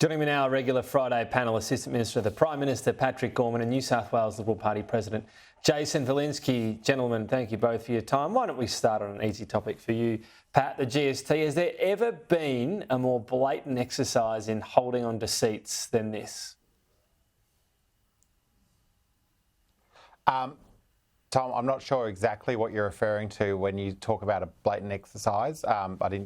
Joining me now, regular Friday panel, Assistant Minister, the Prime Minister, Patrick Gorman, and New South Wales Liberal Party President, Jason Falinski. Gentlemen, thank you both for your time. Why don't we start on an easy topic for you, Pat, the GST. Has there ever been a more blatant exercise in holding on to seats than this? Tom, I'm not sure exactly what you're referring to when you talk about a blatant exercise. But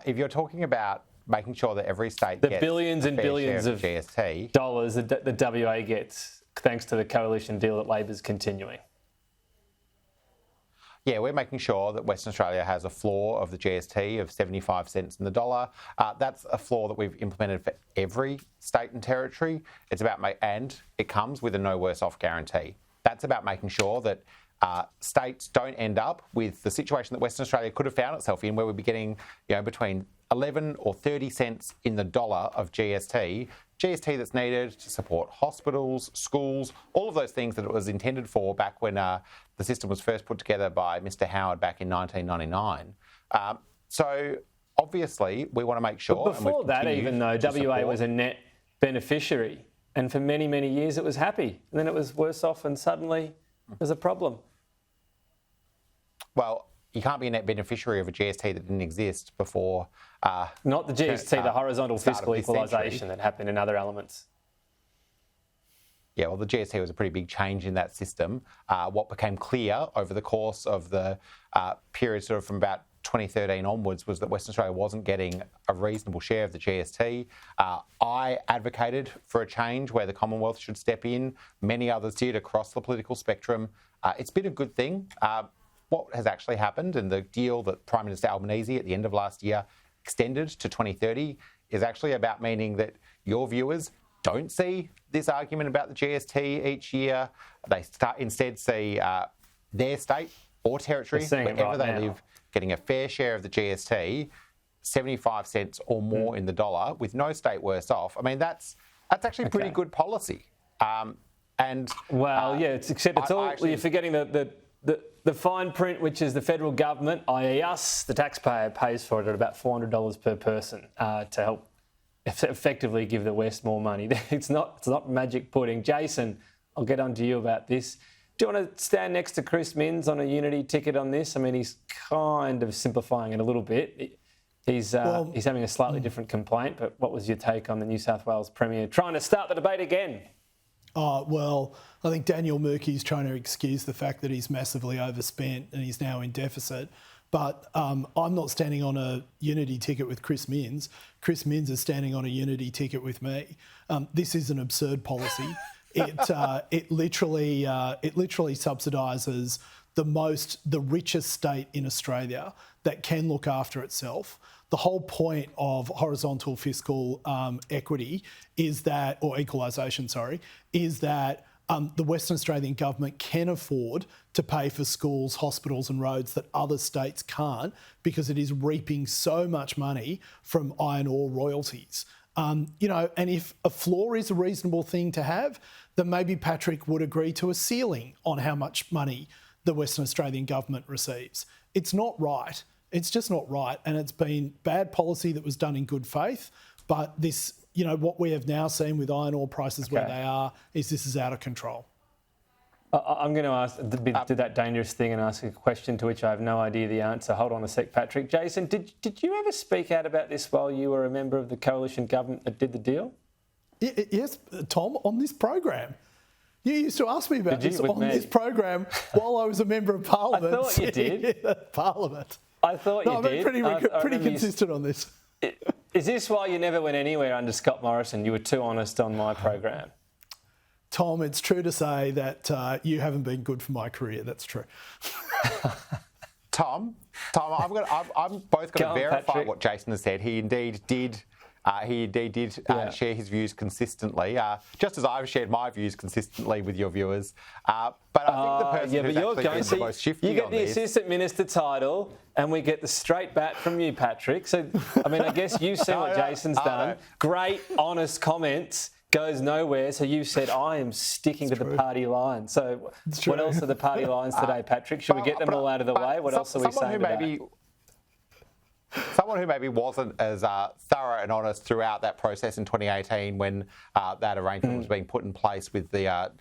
if you're talking about making sure that every state gets billions and billions of GST dollars that the WA gets thanks to the coalition deal that Labor's continuing. Yeah, we're making sure that Western Australia has a floor of the GST of 75 cents in the dollar. That's a floor that we've implemented for every state and territory. And it comes with a no worse off guarantee. That's about making sure that states don't end up with the situation that Western Australia could have found itself in, where we'd be getting, between 11 or 30 cents in the dollar of GST that's needed to support hospitals, schools, all of those things that it was intended for back when the system was first put together by Mr. Howard back in 1999. So obviously we want to make sure. But before that, even though WA was a net beneficiary, and for many, many years it was happy, and then it was worse off and suddenly there's a problem. Well, you can't be a net beneficiary of a GST that didn't exist before. Not the GST, the horizontal fiscal equalisation that happened in other elements. Yeah, well, the GST was a pretty big change in that system. What became clear over the course of the period sort of from about 2013 onwards was that Western Australia wasn't getting a reasonable share of the GST. I advocated for a change where the Commonwealth should step in. Many others did across the political spectrum. It's been a good thing. What has actually happened, and the deal that Prime Minister Albanese at the end of last year extended to 2030, is actually about meaning that your viewers don't see this argument about the GST each year. They instead see their state or territory, wherever they live, getting a fair share of the GST, 75 cents or more in the dollar, with no state worse off. I mean, that's actually pretty good policy. Except it's all you're forgetting the fine print, which is the federal government, i.e. us, the taxpayer, pays for it at about $400 per person to help effectively give the West more money. It's not magic pudding. Jason, I'll get on to you about this. Do you want to stand next to Chris Minns on a unity ticket on this? I mean, he's kind of simplifying it a little bit. He's having a slightly different complaint, but what was your take on the New South Wales Premier trying to start the debate again? I think Daniel Murky's trying to excuse the fact that he's massively overspent and he's now in deficit. But I'm not standing on a unity ticket with Chris Minns. Chris Minns is standing on a unity ticket with me. This is an absurd policy. It literally subsidises the richest state in Australia that can look after itself. The whole point of horizontal fiscal equity is that, or equalisation, is that the Western Australian government can afford to pay for schools, hospitals and roads that other states can't, because it is reaping so much money from iron ore royalties. And if a floor is a reasonable thing to have, then maybe Patrick would agree to a ceiling on how much money the Western Australian government receives. It's not right. It's just not right. And it's been bad policy that was done in good faith. But this, what we have now seen with iron ore prices where they are, is this is out of control. I'm going to do that dangerous thing and ask a question to which I have no idea the answer. Hold on a sec, Patrick. Jason, did you ever speak out about this while you were a member of the coalition government that did the deal? Yes, Tom, on this program. You used to ask me about this on this program while I was a member of Parliament. I thought you did. Parliament. I thought you did. I've been pretty consistent on this. Is this why you never went anywhere under Scott Morrison? You were too honest on my program. Tom, it's true to say that you haven't been good for my career. That's true. Tom, I'm both going to verify Patrick. what Jason has said. He indeed did. Share his views consistently, just as I've shared my views consistently with your viewers. But I think the person who's actually been the most shifty you get the Assistant Minister title, and we get the straight bat from you, Patrick. So, I guess you've seen what Jason's done. Great, honest comments. Goes nowhere. So you said, I am sticking to the party line. So what else are the party lines today, Patrick? Should we get them all out of the way? What else are we saying today? someone who maybe wasn't as thorough and honest throughout that process in 2018 when that arrangement was being put in place with the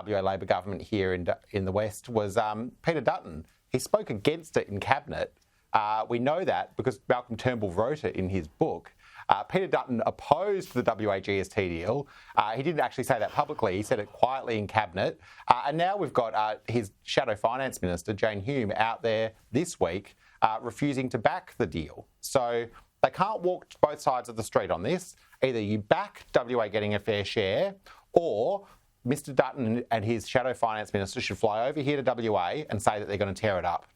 WA Labor government here in the West was Peter Dutton. He spoke against it in Cabinet. We know that because Malcolm Turnbull wrote it in his book. Peter Dutton opposed the WA GST deal. He didn't actually say that publicly. He said it quietly in Cabinet. And now we've got his shadow finance minister, Jane Hume, out there this week refusing to back the deal. So they can't walk both sides of the street on this. Either you back WA getting a fair share, or Mr Dutton and his shadow finance minister should fly over here to WA and say that they're going to tear it up.